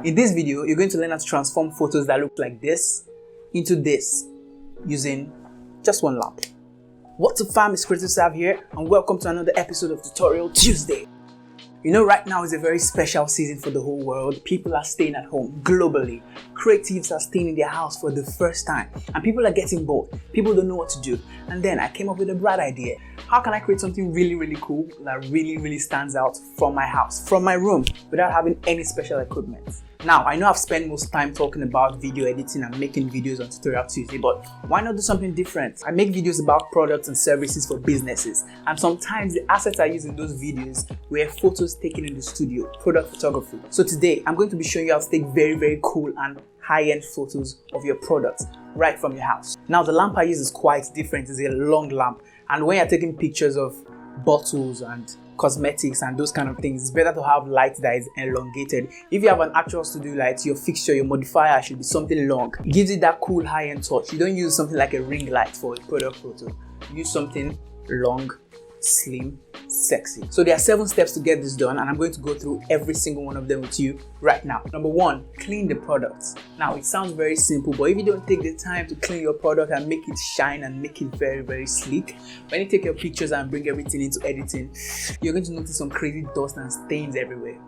In this video, you're going to learn how to transform photos that look like this into this using just one lamp. What's up fam, it's Creative Sav here and welcome to another episode of Tutorial Tuesday. You know, right now is a very special season for the whole world. People are staying at home globally. Creatives are staying in their house for the first time and people are getting bored. People don't know what to do. And then I came up with a bright idea. How can I create something really cool that really stands out from my house, from my room, without having any special equipment? Now, I know I've spent most time talking about video editing and making videos on Tutorial Tuesday, but why not do something different? I make videos about products and services for businesses, and sometimes the assets I use in those videos were photos taken in the studio, product photography. So today, I'm going to be showing you how to take very cool and high-end photos of your products right from your house. Now, the lamp I use is quite different. It's a long lamp, and when you're taking pictures of bottles and cosmetics and those kind of things, it's better to have light that is elongated. If you have an actual studio light, your fixture, your modifier should be something long. It gives it that cool high-end touch. You don't use something like a ring light for a product photo. Use something long, slim, sexy. So there are 7 steps to get this done and I'm going to go through every single one of them with you right now. Number 1, clean the products. Now it sounds very simple, but if you don't take the time to clean your product and make it shine and make it very sleek, when you take your pictures and bring everything into editing, you're going to notice some crazy dust and stains everywhere.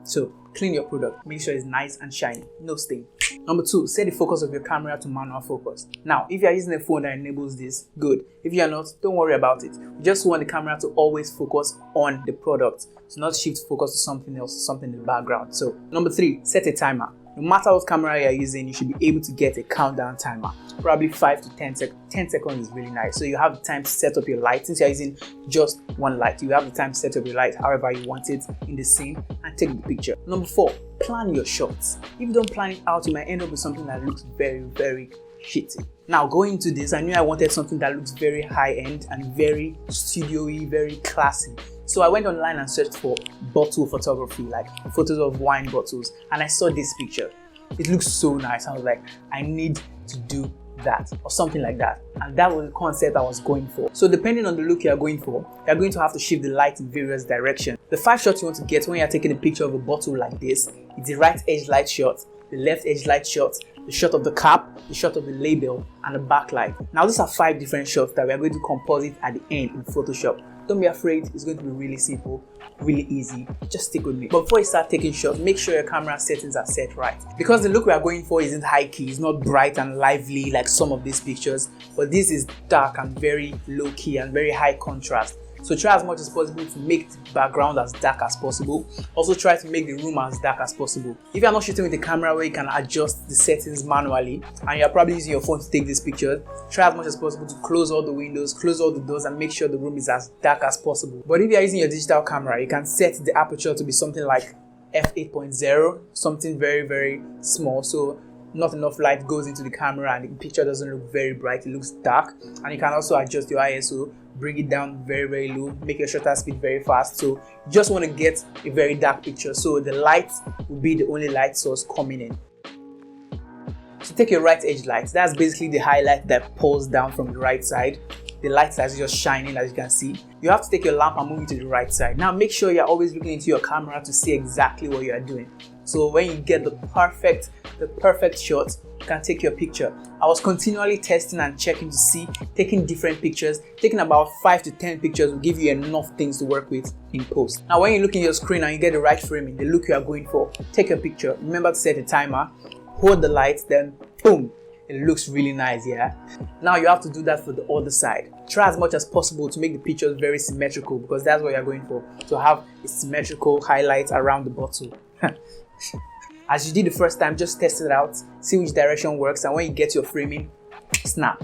So clean your product, make sure it's nice and shiny, no stain. Number 2, set the focus of your camera to manual focus. Now, if you are using a phone that enables this, good. If you are not, don't worry about it. You just want the camera to always focus on the product, so not shift focus to something else, something in the background. So, number 3, set a timer. No matter what camera you are using, you should be able to get a countdown timer. Probably 5 to 10 seconds. 10 seconds is really nice. So you have the time to set up your light. Since you're using just one light, you have the time to set up your light however you want it in the scene and take the picture. Number 4, plan your shots. If you don't plan it out, you might end up with something that looks very shitty. Now going into this, I knew I wanted something that looks very high-end and very studio-y, very classy. So I went online and searched for bottle photography, like photos of wine bottles, and I saw this picture. It looks so nice. I was like, I need to do that or something like that, and that was the concept I was going for. So depending on the look you are going for, you're going to have to shift the light in various directions. The 5 shots you want to get when you're taking a picture of a bottle like this is the right edge light shot, the left edge light shot, the shot of the cap, the shot of the label, and the backlight. Now these are 5 different shots that we are going to composite at the end in Photoshop. Don't be afraid, it's going to be really simple, really easy. Just stick with me. But before you start taking shots, make sure your camera settings are set right. Because the look we are going for isn't high key, it's not bright and lively like some of these pictures, but this is dark and very low key and very high contrast. So try as much as possible to make the background as dark as possible. Also try to make the room as dark as possible. If you're not shooting with the camera where you can adjust the settings manually and you're probably using your phone to take this picture, try as much as possible to close all the windows, close all the doors and make sure the room is as dark as possible. But if you're using your digital camera, you can set the aperture to be something like f8.0, something very small, so not enough light goes into the camera and the picture doesn't look very bright, it looks dark. And you can also adjust your ISO, bring it down very low, make your shutter speed very fast. So you just want to get a very dark picture, so the light will be the only light source coming in. So take your right edge light, that's basically the highlight that pulls down from the right side. The light that's just shining, as you can see. You have to take your lamp and move it to the right side. Now make sure you're always looking into your camera to see exactly what you are doing. So when you get the perfect shot, you can take your picture. I was continually testing and checking to see, taking different pictures. Taking about 5 to 10 pictures will give you enough things to work with in post. Now when you look in your screen and you get the right framing, the look you are going for, take your picture. Remember to set a timer, hold the light, then boom. It looks really nice, yeah? Now you have to do that for the other side. Try as much as possible to make the pictures very symmetrical because that's what you're going for. To have a symmetrical highlight around the bottle. As you did the first time, just test it out, see which direction works, and when you get your framing, snap.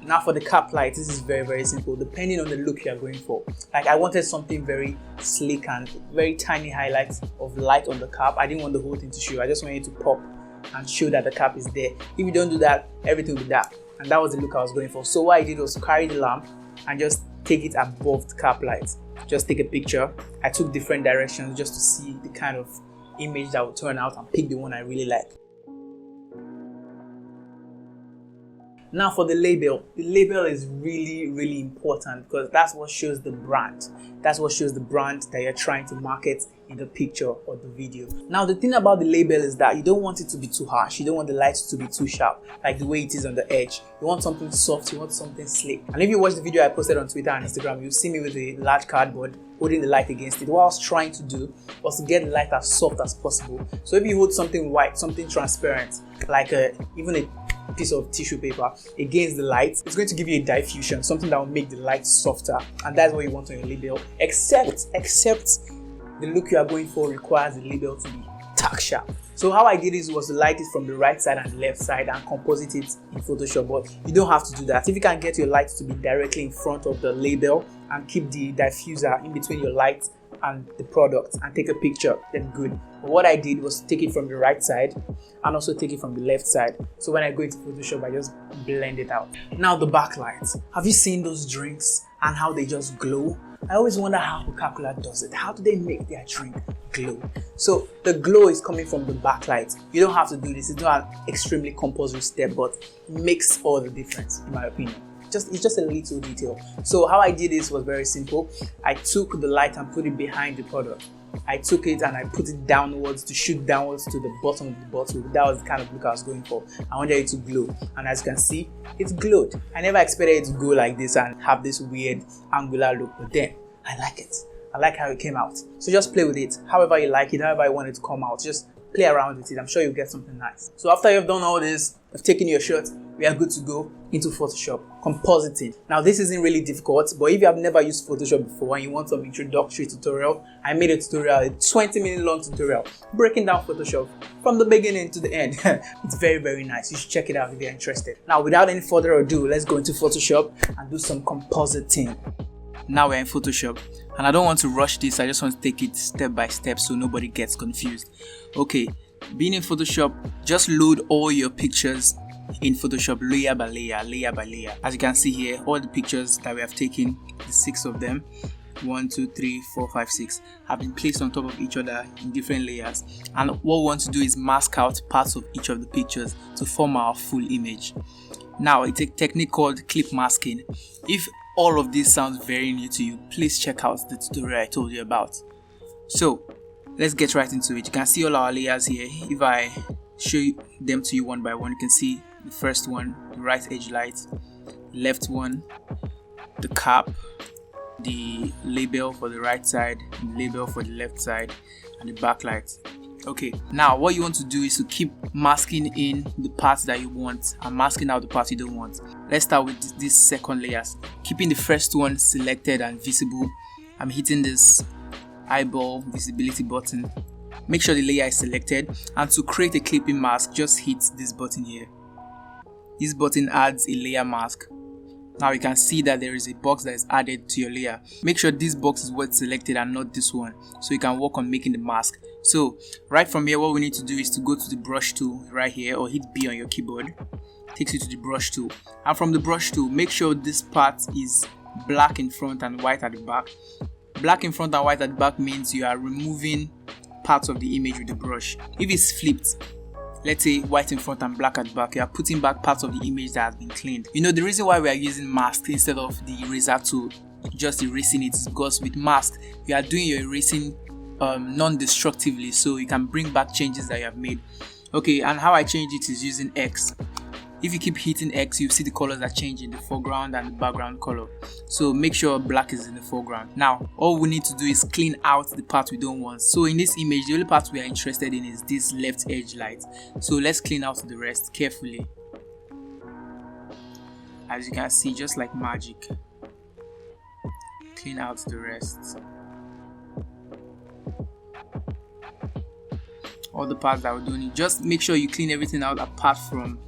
Now for the cap light, this is very simple, depending on the look you are going for. Like I wanted something very sleek and very tiny highlights of light on the cap. I didn't want the whole thing to show, I just wanted it to pop and show that the cap is there. If you don't do that, everything will be dark. And that was the look I was going for. So what I did was carry the lamp and just take it above the cap light. Just take a picture. I took different directions just to see the kind of image that would turn out and pick the one I really like. Now for the label is really important because that's what shows the brand. That's what shows the brand that you're trying to market in the picture or the video. Now the thing about the label is that you don't want it to be too harsh, you don't want the light to be too sharp like the way it is on the edge. You want something soft, you want something slick. And if you watch the video I posted on Twitter and Instagram, you'll see me with a large cardboard holding the light against it. What I was trying to do was to get the light as soft as possible. So if you hold something white, something transparent, like even a piece of tissue paper against the light, it's going to give you a diffusion, something that will make the light softer, and that's what you want on your label. Except the look you are going for requires the label to be tack sharp. So how I did this was to light it from the right side and the left side and composite it in Photoshop, but you don't have to do that. If you can get your light to be directly in front of the label and keep the diffuser in between your light and the product and take a picture, then good. But what I did was take it from the right side and also take it from the left side. So when I go into Photoshop, I just blend it out. Now the backlights. Have you seen those drinks and how they just glow? I always wonder how Coca-Cola does it. How do they make their drink glow? So the glow is coming from the backlight. You don't have to do this. It's not an extremely compulsory step, but it makes all the difference in my opinion. It's just a little detail. So how I did this was very simple. I took the light and put it behind the product. I took it and I put it downwards to shoot downwards to the bottom of the bottle. That was the kind of look I was going for. I wanted it to glow, and as you can see, it glowed. I never expected it to go like this and have this weird angular look, but then I like it. I like how it came out. So just play with it however you like it, however you want it to come out. Just play around with it. I'm sure you'll get something nice. So after you've done all this, you've taken your shot, we are good to go into Photoshop. Compositing. Now this isn't really difficult, but if you have never used Photoshop before and you want some introductory tutorial, I made a tutorial, a 20-minute long tutorial breaking down Photoshop from the beginning to the end. It's very, very nice. You should check it out if you're interested. Now without any further ado, let's go into Photoshop and do some compositing. Now we're in Photoshop, and I don't want to rush this. I just want to take it step by step so nobody gets confused. Okay, being in Photoshop, just load all your pictures in Photoshop layer by layer, layer by layer. As you can see here, all the pictures that we have taken, the 6 of them, 1, 2, 3, 4, 5, 6, have been placed on top of each other in different layers. And what we want to do is mask out parts of each of the pictures to form our full image. Now, it's a technique called clip masking. If all of this sounds very new to you, please check out the tutorial I told you about. So let's get right into it. You can see all our layers here. If I show them to you one by one, you can see the first one, the right edge light, left one, the cap, the label for the right side, the label for the left side, and the backlight. Okay, now what you want to do is to keep masking in the parts that you want and masking out the parts you don't want. Let's start with this second layer. Keeping the first one selected and visible, I'm hitting this eyeball visibility button. Make sure the layer is selected, and to create a clipping mask, just hit this button here. This button adds a layer mask. Now you can see that there is a box that is added to your layer. Make sure this box is what's selected and not this one, so you can work on making the mask. So right from here, what we need to do is to go to the brush tool right here, or hit B on your keyboard. Takes you to the brush tool, and from the brush tool, make sure this part is black in front and white at the back. Black in front and white at the back means you are removing parts of the image with the brush. If it's flipped, let's say white in front and black at the back, you are putting back parts of the image that has been cleaned. You know, the reason why we are using mask instead of the eraser tool, just erasing it, is because with mask you are doing your erasing non-destructively, so you can bring back changes that you have made. Okay, and how I change it is using X. If you keep hitting X, you see the colors that change in the foreground and the background color. So make sure black is in the foreground. Now, all we need to do is clean out the part we don't want. So in this image, the only part we are interested in is this left edge light. So let's clean out the rest carefully. As you can see, just like magic. Clean out the rest. All the parts that we don't need. Just make sure you clean everything out apart from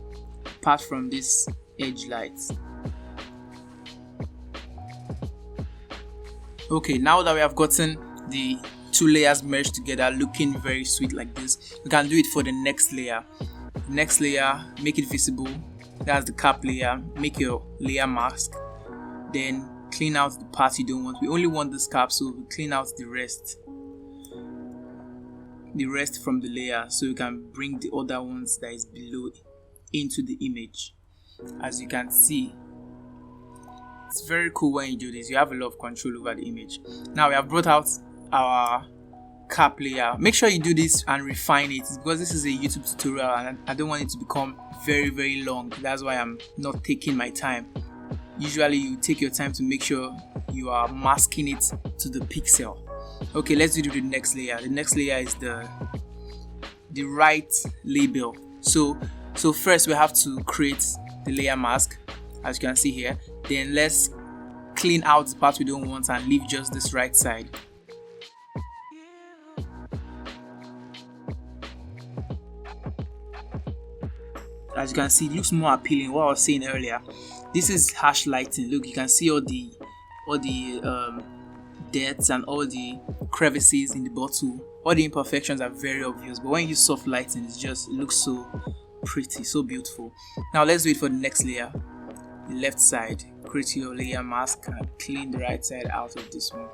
this edge lights. Okay, now that we have gotten the two layers merged together looking very sweet like this, we can do it for the next layer. Next layer, make it visible. That's the cap layer. Make your layer mask, then clean out the parts you don't want. We only want this cap, so we clean out the rest from the layer, so you can bring the other ones that is below into the image. As you can see, it's very cool when you do this. You have a lot of control over the image. Now we have brought out our cap layer. Make sure you do this and refine it, because this is a YouTube tutorial and I don't want it to become very long. That's why I'm not taking my time. Usually you take your time to make sure you are masking it to the pixel. Okay, let's do the next layer. The next layer is the right label. So first we have to create the layer mask, as you can see here. Then let's clean out the part we don't want and leave just this right side. As you can see, it looks more appealing. What I was saying earlier, this is harsh lighting. Look, you can see all the depths and all the crevices in the bottle. All the imperfections are very obvious, but when you use soft lighting, it looks so pretty, so beautiful. Now let's wait for the next layer, the left side. Create your layer mask and clean the right side out of this one.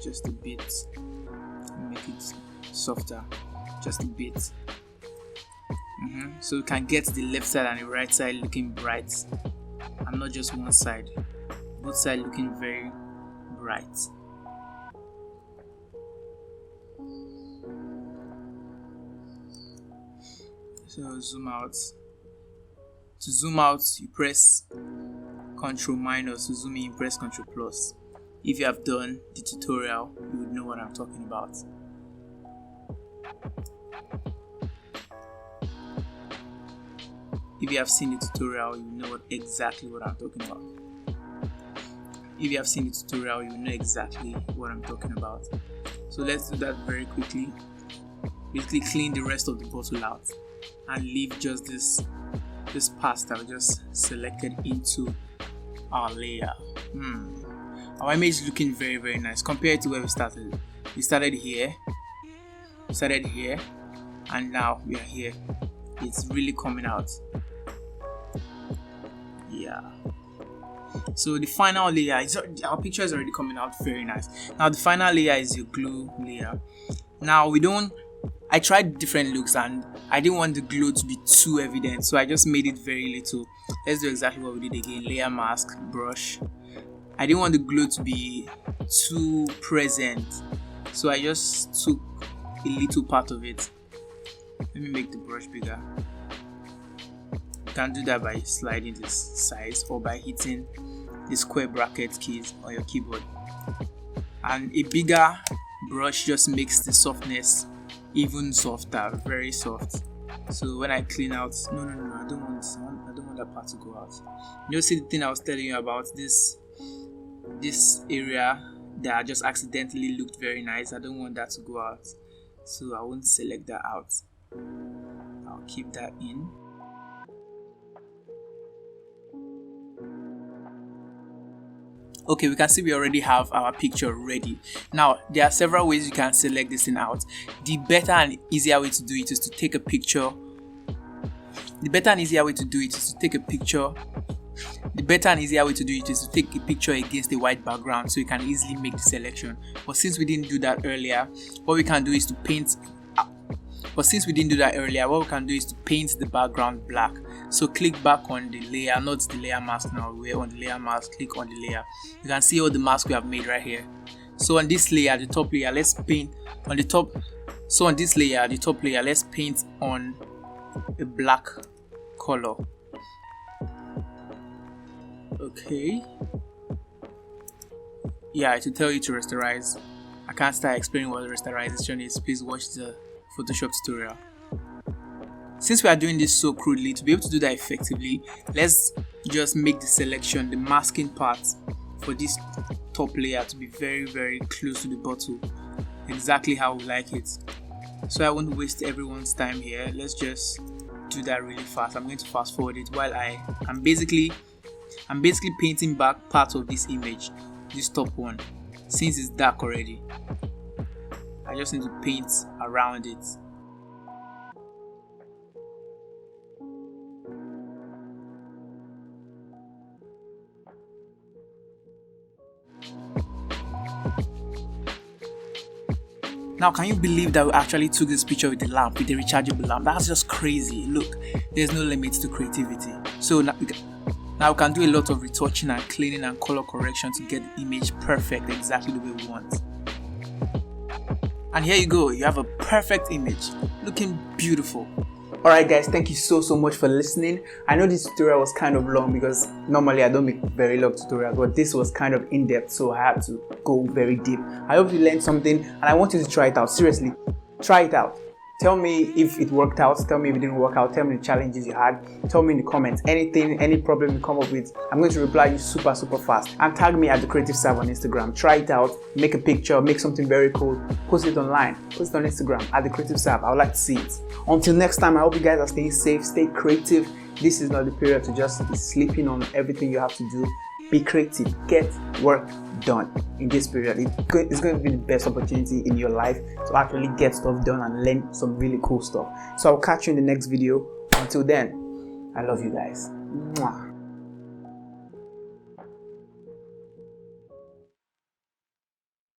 Just a bit. Make it softer, just a bit. So you can get the left side and the right side looking bright, and not just one side. Both sides looking very bright. So zoom out. To zoom out, you press Ctrl minus. To zoom in, press Ctrl plus. If you have done the tutorial, you would know what I'm talking about. If you have seen the tutorial, you know exactly what I'm talking about. If you have seen the tutorial, you know exactly what I'm talking about. So let's do that very quickly. Basically clean the rest of the bottle out and leave just this part that we just selected into our layer. Our image is looking very nice compared to where we started. We started here, and now we are here. It's really coming out. Yeah. So the final layer is, our picture is already coming out very nice. Now the final layer is your glue layer. Now I tried different looks and I didn't want the glue to be too evident, so I just made it very little. Let's do exactly what we did again. Layer mask, brush. I didn't want the glue to be too present, so I just took a little part of it. Let me make the brush bigger. You can do that by sliding this size or by hitting the square bracket keys on your keyboard. And a bigger brush just makes the softness even softer, very soft. So when I clean out, no, I don't want that part to go out. You see the thing I was telling you about, this area that just accidentally looked very nice. I don't want that to go out, so I won't select that out. I'll keep that in. Okay, we can see we already have our picture ready. Now there are several ways you can select this thing out. The better and easier way to do it is to take a picture. The better and easier way to do it is to take a picture against a white background, so you can easily make the selection. But since we didn't do that earlier, what we can do is to paint the background black. So click back on the layer, not the layer mask now. We're on the layer mask, click on the layer. You can see all the masks we have made right here. So on this layer, the top layer, let's paint on the top. So on this layer, the top layer, let's paint on a black color. Okay. Yeah, to tell you to rasterize. I can't start explaining what rasterization is. Please watch the Photoshop tutorial. Since we are doing this so crudely, to be able to do that effectively, let's just make the selection, the masking part for this top layer to be very close to the bottle, exactly how we like it. So I won't waste everyone's time here. Let's just do that really fast. I'm going to fast forward it while I'm basically painting back part of this image, this top one. Since it's dark already, I just need to paint around it. Now, can you believe that we actually took this picture with a lamp, with a rechargeable lamp? That's just crazy. Look, there's no limit to creativity. So now we can do a lot of retouching and cleaning and color correction to get the image perfect, exactly the way we want. And here you go, you have a perfect image, looking beautiful. Alright guys, thank you so much for listening. I know this tutorial was kind of long because normally I don't make very long tutorials, but this was kind of in-depth, so I had to go very deep. I hope you learned something and I want you to try it out. Seriously, try it out. Tell me if it worked out, tell me if it didn't work out, tell me the challenges you had, tell me in the comments, anything, any problem you come up with. I'm going to reply you super fast. And tag me at The Creative Sav on Instagram. Try it out, make a picture, make something very cool, post it online, post it on Instagram at The Creative Sav. I would like to see it. Until next time, I hope you guys are staying safe, stay creative. This is not the period to just be sleeping on everything you have to do. Be creative, get work done in this period. It's going to be the best opportunity in your life to actually get stuff done and learn some really cool stuff. So I'll catch you in the next video. Until then, I love you guys. Mwah.